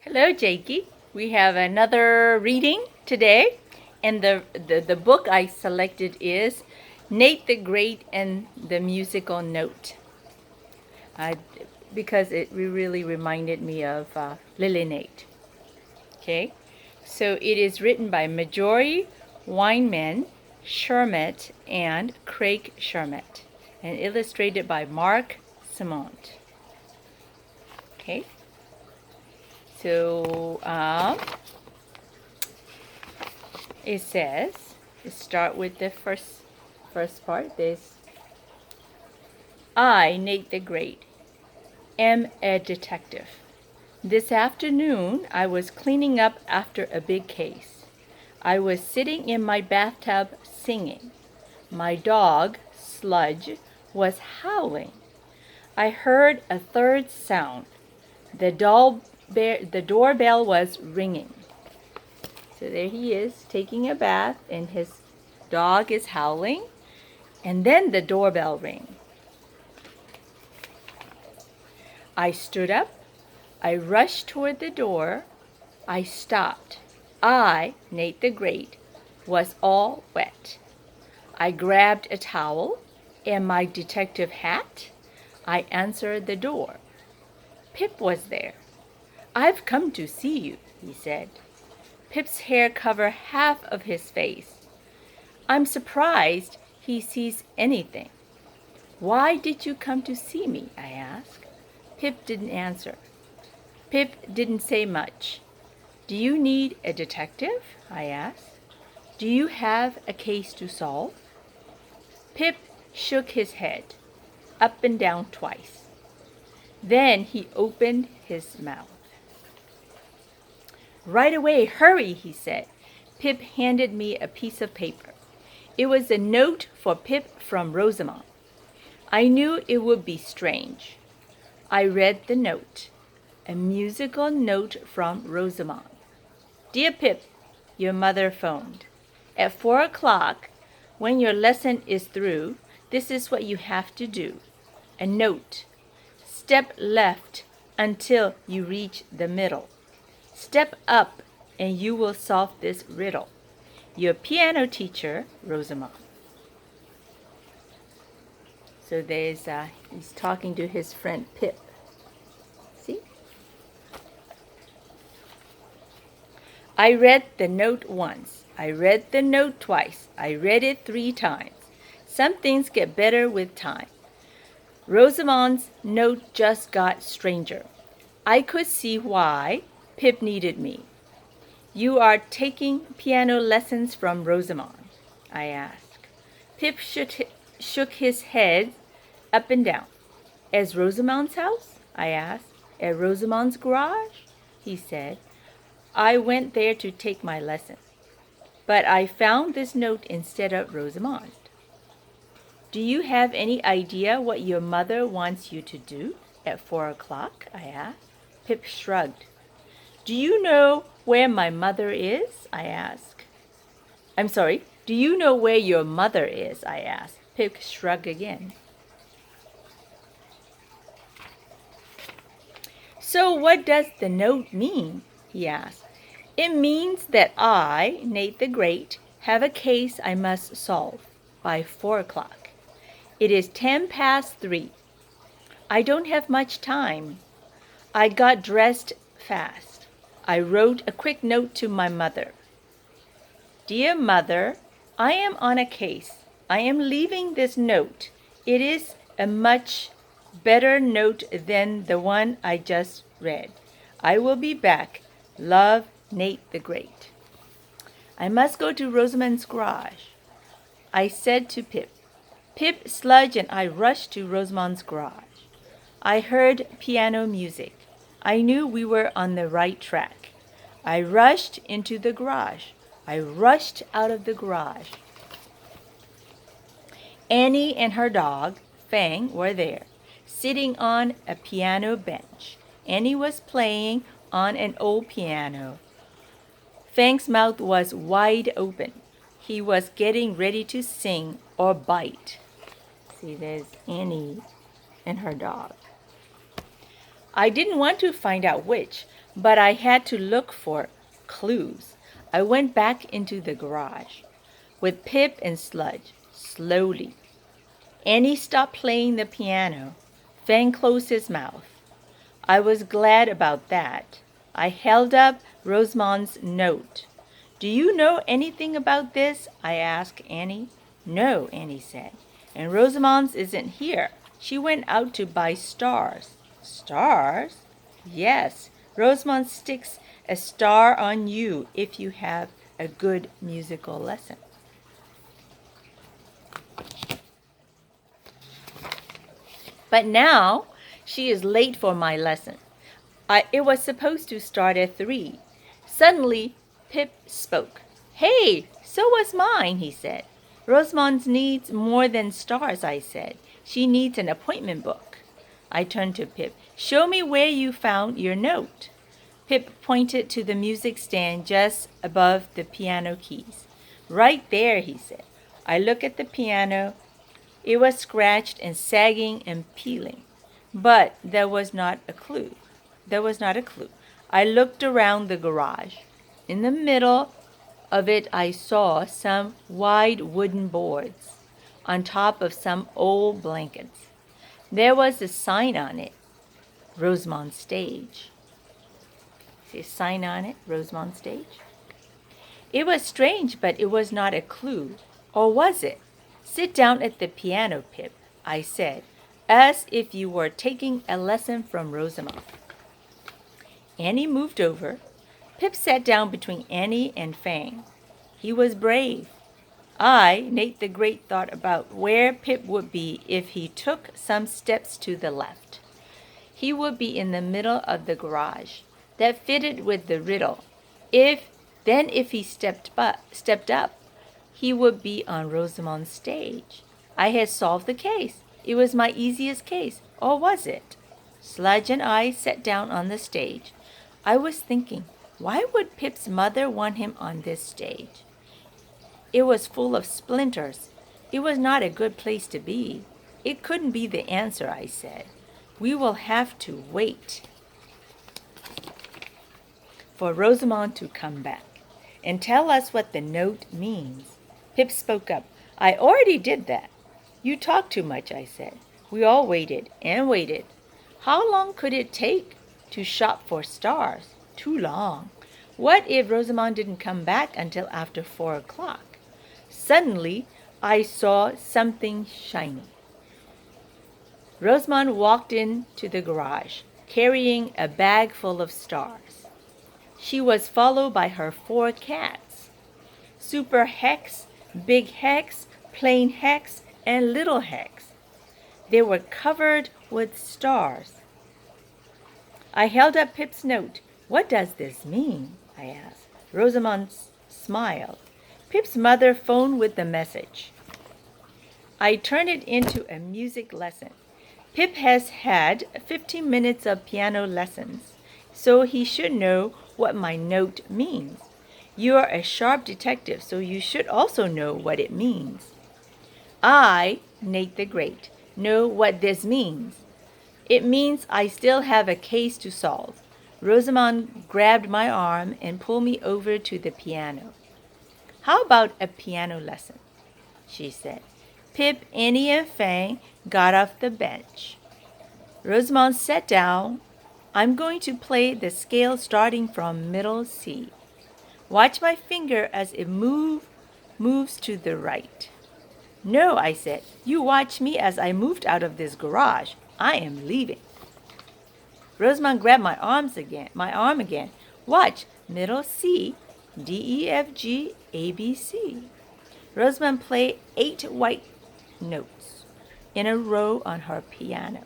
Hello, Jakey. We have another reading today, and the book I selected is Nate the Great and the Musical Note, uh, because it really reminded me of Lily Nate. Okay, so it is written by Marjorie Weinman, Shermet, and Craig Shermet, and illustrated by Mark Simont. Okay, so it says, let's start with the first part. I, Nate the Great, am a detective. This afternoon, I was cleaning up after a big case. I was sitting in my bathtub singing. My dog, Sludge, was howling. I heard a third sound. The doorbell was ringing. So there he is, taking a bath, and his dog is howling. And then the doorbell rang. I stood up. I rushed toward the door. I stopped. I, Nate the Great, was all wet. I grabbed a towel and my detective hat. I answered the door. Pip was there. I've come to see you, he said. Pip's hair covered half of his face. I'm surprised he sees anything. Why did you come to see me? I asked. Pip didn't answer. Pip didn't say much. Do you need a detective? I asked. Do you have a case to solve? Pip shook his head, up and down twice. Then he opened his mouth. Right away, hurry, he said. Pip handed me a piece of paper. It was a note for Pip from Rosamond. I knew it would be strange. I read the note. A musical note from Rosamond. Dear Pip, your mother phoned. At 4 o'clock, when your lesson is through, this is what you have to do. A note. Step left until you reach the middle. Step up and you will solve this riddle. Your piano teacher, Rosamond. So he's talking to his friend Pip. See? I read the note once. I read the note twice. I read it 3 times. Some things get better with time. Rosamond's note just got stranger. I could see why Pip needed me. You are taking piano lessons from Rosamond? I asked. Pip shook his head up and down. At Rosamond's house? I asked. At Rosamond's garage? He said. I went there to take my lesson. But I found this note instead of Rosamond. Do you have any idea what your mother wants you to do at 4 o'clock? I asked. Pip shrugged. Do you know where my mother is? I asked. I'm sorry, do you know where your mother is? I asked. Pip shrugged again. So what does the note mean? He asked. It means that I, Nate the Great, have a case I must solve by 4 o'clock. It is 10 past 3. I don't have much time. I got dressed fast. I wrote a quick note to my mother. Dear Mother, I am on a case. I am leaving this note. It is a much better note than the one I just read. I will be back. Love, Nate the Great. I must go to Rosamond's garage. I said to Pip. Pip, Sludge, and I rushed to Rosamond's garage. I heard piano music. I knew we were on the right track. I rushed into the garage. I rushed out of the garage. Annie and her dog, Fang, were there, sitting on a piano bench. Annie was playing on an old piano. Fang's mouth was wide open. He was getting ready to sing or bite. See, there's Annie and her dog. I didn't want to find out which, but I had to look for clues. I went back into the garage with Pip and Sludge, slowly. Annie stopped playing the piano. Fan closed his mouth. I was glad about that. I held up Rosamond's note. Do you know anything about this? I asked Annie. No, Annie said. And Rosamond's isn't here. She went out to buy stars. Stars? Yes. Rosamond sticks a star on you if you have a good musical lesson. But now she is late for my lesson. It was supposed to start at 3. Suddenly, Pip spoke. Hey, so was mine, he said. Rosamond needs more than stars, I said. She needs an appointment book. I turned to Pip. Show me where you found your note. Pip pointed to the music stand just above the piano keys. Right there, he said. I looked at the piano. It was scratched and sagging and peeling. But there was not a clue. I looked around the garage. In the middle of it, I saw some wide wooden boards on top of some old blankets. There was a sign on it, Rosamond Stage. See a sign on it, Rosamond Stage? It was strange, but it was not a clue. Or was it? Sit down at the piano, Pip, I said, as if you were taking a lesson from Rosamond. Annie moved over. Pip sat down between Annie and Fang. He was brave. I, Nate the Great, thought about where Pip would be if he took some steps to the left. He would be in the middle of the garage. That fitted with the riddle. If he stepped up, he would be on Rosamond's stage. I had solved the case. It was my easiest case, or was it? Sludge and I sat down on the stage. I was thinking, why would Pip's mother want him on this stage? It was full of splinters. It was not a good place to be. It couldn't be the answer, I said. We will have to wait for Rosamond to come back and tell us what the note means. Pip spoke up. I already did that. You talk too much, I said. We all waited and waited. How long could it take to shop for stars? Too long. What if Rosamond didn't come back until after 4 o'clock? Suddenly, I saw something shiny. Rosamond walked into the garage, carrying a bag full of stars. She was followed by her 4 cats, Super Hex, Big Hex, Plain Hex, and Little Hex. They were covered with stars. I held up Pip's note. What does this mean? I asked. Rosamond smiled. Pip's mother phoned with the message. I turned it into a music lesson. Pip has had 15 minutes of piano lessons, so he should know what my note means. You are a sharp detective, so you should also know what it means. I, Nate the Great, know what this means. It means I still have a case to solve. Rosamond grabbed my arm and pulled me over to the piano. How about a piano lesson? She said. Pip, Annie, and Fang got off the bench. Rosamond sat down. I'm going to play the scale starting from middle C. Watch my finger as it moves to the right. No, I said. You watch me as I moved out of this garage. I am leaving. Rosamond grabbed my arm again. Watch, middle C, D, E, F, G, A, B, C. Rosamond played 8 white notes in a row on her piano.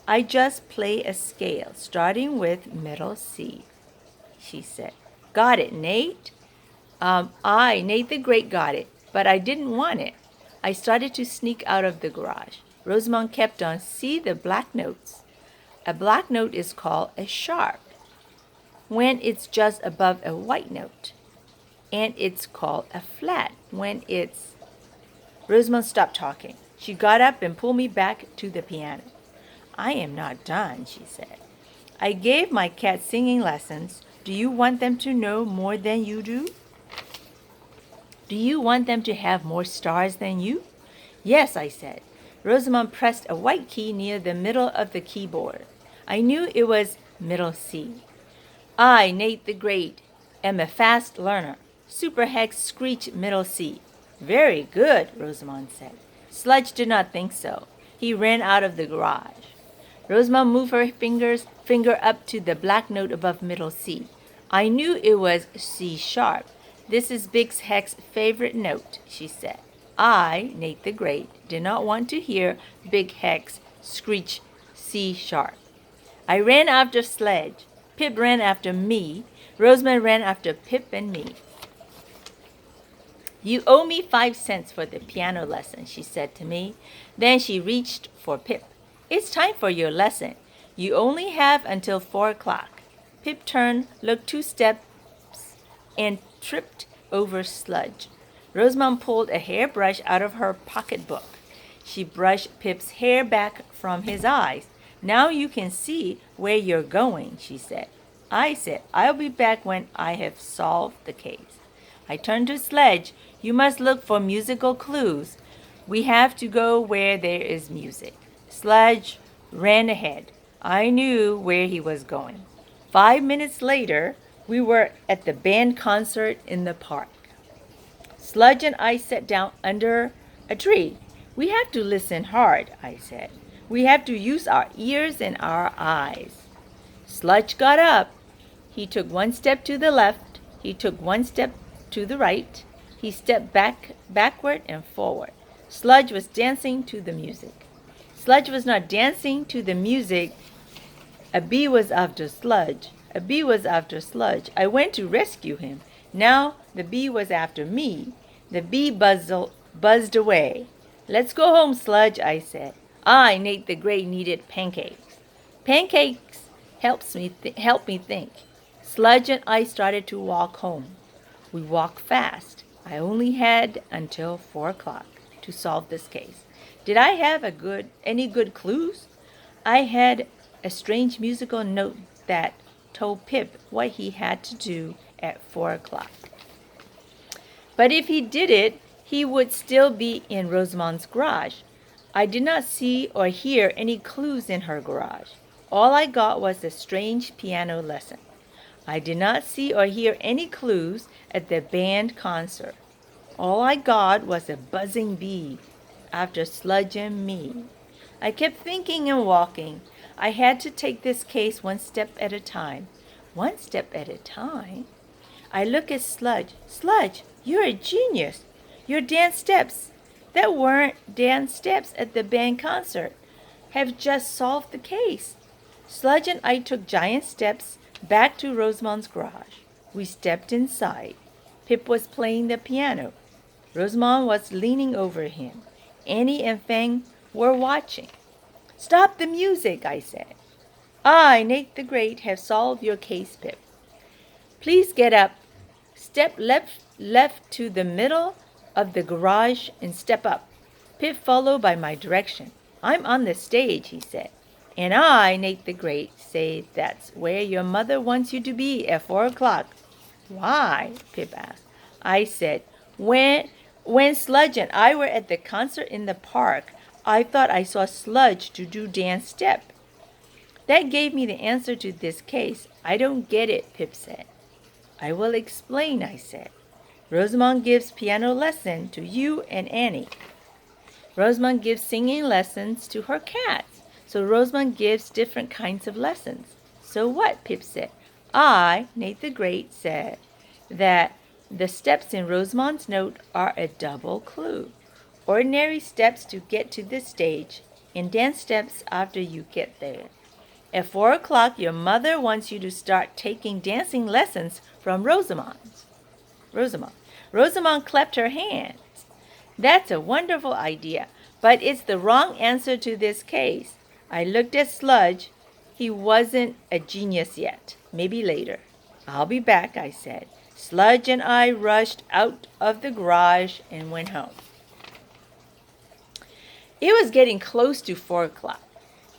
I just play a scale, starting with middle C, she said. Got it, Nate? Nate the Great, got it, but I didn't want it. I started to sneak out of the garage. Rosamond kept on. See the black notes. A black note is called a sharp when it's just above a white note. And it's called a flat when it's... Rosamond stopped talking. She got up and pulled me back to the piano. I am not done, she said. I gave my cat singing lessons. Do you want them to know more than you do? Do you want them to have more stars than you? Yes, I said. Rosamond pressed a white key near the middle of the keyboard. I knew it was middle C. I, Nate the Great, am a fast learner. Super Hex screeched middle C. Very good, Rosamond said. Sludge did not think so. He ran out of the garage. Rosamond moved her finger up to the black note above middle C. I knew it was C sharp. This is Big Hex's favorite note, she said. I, Nate the Great, did not want to hear Big Hex screech C sharp. I ran after Sledge. Pip ran after me. Rosamond ran after Pip and me. You owe me 5 cents for the piano lesson, she said to me. Then she reached for Pip. It's time for your lesson. You only have until 4 o'clock. Pip turned, looked 2 steps, and tripped over Sludge. Rosamond pulled a hairbrush out of her pocketbook. She brushed Pip's hair back from his eyes. Now you can see where you're going, she said. I said, I'll be back when I have solved the case. I turned to Sledge. You must look for musical clues. We have to go where there is music. Sledge ran ahead. I knew where he was going. 5 minutes later, we were at the band concert in the park. Sludge and I sat down under a tree. We have to listen hard, I said. We have to use our ears and our eyes. Sludge got up. He took 1 step to the left. He took 1 step to the right. He stepped backward and forward. Sludge was dancing to the music. Sludge was not dancing to the music. A bee was after Sludge. A bee was after Sludge. I went to rescue him. Now the bee was after me. The bee buzzed away. Let's go home, Sludge, I said. I, Nate the Great, needed pancakes. Pancakes help me think. Sludge and I started to walk home. We walked fast. I only had until 4 o'clock to solve this case. Did I have any good clues? I had a strange musical note that told Pip what he had to do at 4 o'clock. But if he did it, he would still be in Rosamond's garage. I did not see or hear any clues in her garage. All I got was a strange piano lesson. I did not see or hear any clues at the band concert. All I got was a buzzing bee after Sludge and me. I kept thinking and walking. I had to take this case 1 step at a time. 1 step at a time? I looked at Sludge. Sludge, you're a genius. Your dance steps that weren't dance steps at the band concert have just solved the case. Sludge and I took giant steps back to Rosamond's garage. We stepped inside. Pip was playing the piano. Rosamond was leaning over him. Annie and Fang were watching. Stop the music, I said. I, Nate the Great, have solved your case, Pip. Please get up. Step left to the middle of the garage and step up. Pip followed by my direction. I'm on the stage, he said. And I, Nate the Great, say that's where your mother wants you to be at 4 o'clock. Why? Pip asked. I said, when Sludge and I were at the concert in the park, I thought I saw Sludge to do dance step. That gave me the answer to this case. I don't get it, Pip said. I will explain, I said. Rosamond gives piano lesson to you and Annie. Rosamond gives singing lessons to her cats. So Rosamond gives different kinds of lessons. So what? Pip said. I, Nate the Great, said that the steps in Rosamond's note are a double clue. Ordinary steps to get to this stage, and dance steps after you get there. At 4 o'clock, your mother wants you to start taking dancing lessons from Rosamond. Rosamond clapped her hands. That's a wonderful idea, but it's the wrong answer to this case. I looked at Sludge. He wasn't a genius yet. Maybe later. I'll be back, I said. Sludge and I rushed out of the garage and went home. It was getting close to 4 o'clock.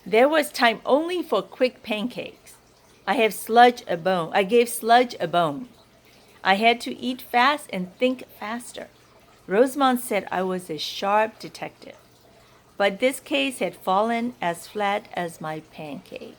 There was time only for quick pancakes. I gave Sludge a bone. I had to eat fast and think faster. Rosamond said I was a sharp detective, but this case had fallen as flat as my pancake.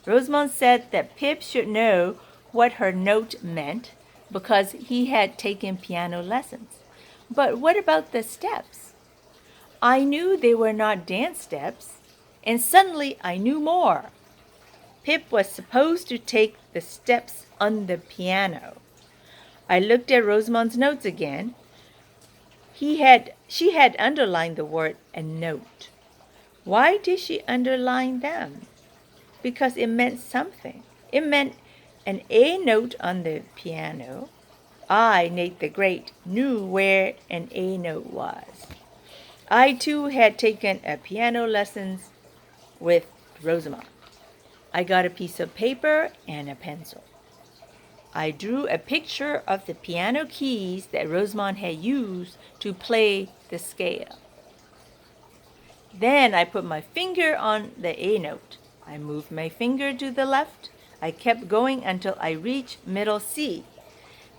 Rosamond said that Pip should know what her note meant because he had taken piano lessons. But what about the steps? I knew they were not dance steps, and suddenly I knew more. Pip was supposed to take the steps on the piano. I looked at Rosamond's notes again. She had underlined the word a note. Why did she underline them? Because it meant something. It meant an A note on the piano. I, Nate the Great, knew where an A note was. I too had taken a piano lessons with Rosamond. I got a piece of paper and a pencil. I drew a picture of the piano keys that Rosamond had used to play the scale. Then I put my finger on the A note. I moved my finger to the left. I kept going until I reached middle C,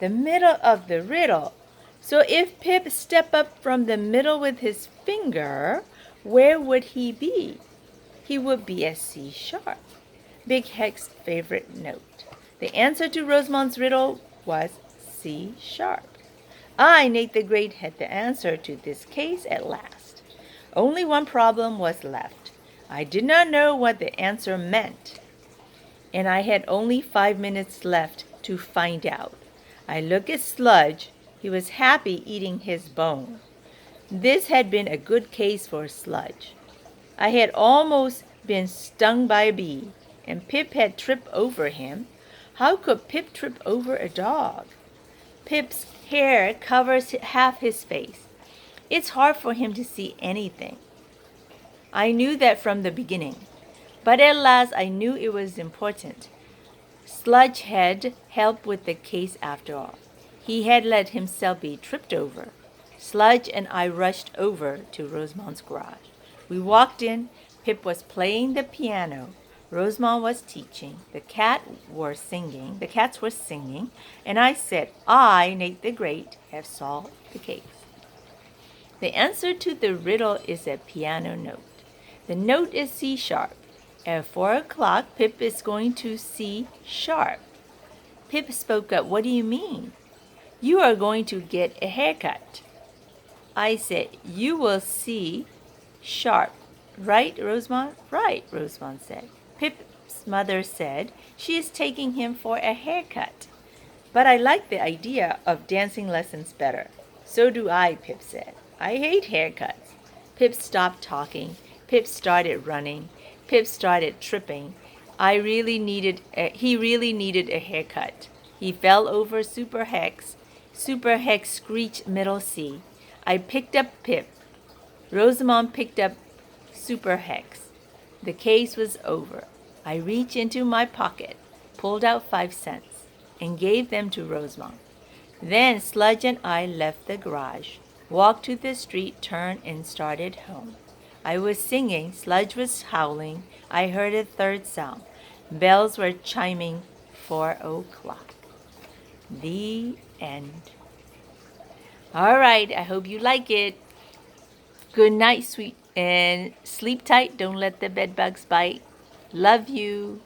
the middle of the riddle. So if Pip stepped up from the middle with his finger, where would he be? He would be at C sharp, Big Hex's favorite note. The answer to Rosamond's riddle was C sharp. I, Nate the Great, had the answer to this case at last. Only one problem was left. I did not know what the answer meant, and I had only 5 minutes left to find out. I looked at Sludge. He was happy eating his bone. This had been a good case for Sludge. I had almost been stung by a bee, and Pip had tripped over him. How could Pip trip over a dog? Pip's hair covers half his face. It's hard for him to see anything. I knew that from the beginning, but at last I knew it was important. Sludge had helped with the case after all. He had let himself be tripped over. Sludge and I rushed over to Rosamond's garage. We walked in. Pip was playing the piano. Rosamond was teaching. The cats were singing. And I said, I, Nate the Great, have solved the case. The answer to the riddle is a piano note. The note is C sharp. At 4 o'clock, Pip is going to C sharp. Pip spoke up. What do you mean? You are going to get a haircut. I said, you will C sharp. Right, Rosamond? Right, Rosamond said. Pip's mother said she is taking him for a haircut. But I like the idea of dancing lessons better. So do I, Pip said. I hate haircuts. Pip stopped talking. Pip started running. Pip started tripping. He really needed a haircut. He fell over Super Hex. Super Hex screeched middle C. I picked up Pip. Rosamond picked up Super Hex. The case was over. I reached into my pocket, pulled out 5 cents, and gave them to Rosamond. Then Sludge and I left the garage, walked to the street, turned, and started home. I was singing, Sludge was howling. I heard a third sound. Bells were chiming 4 o'clock. The end. All right, I hope you like it. Good night, sweet, and sleep tight. Don't let the bed bugs bite. Love you.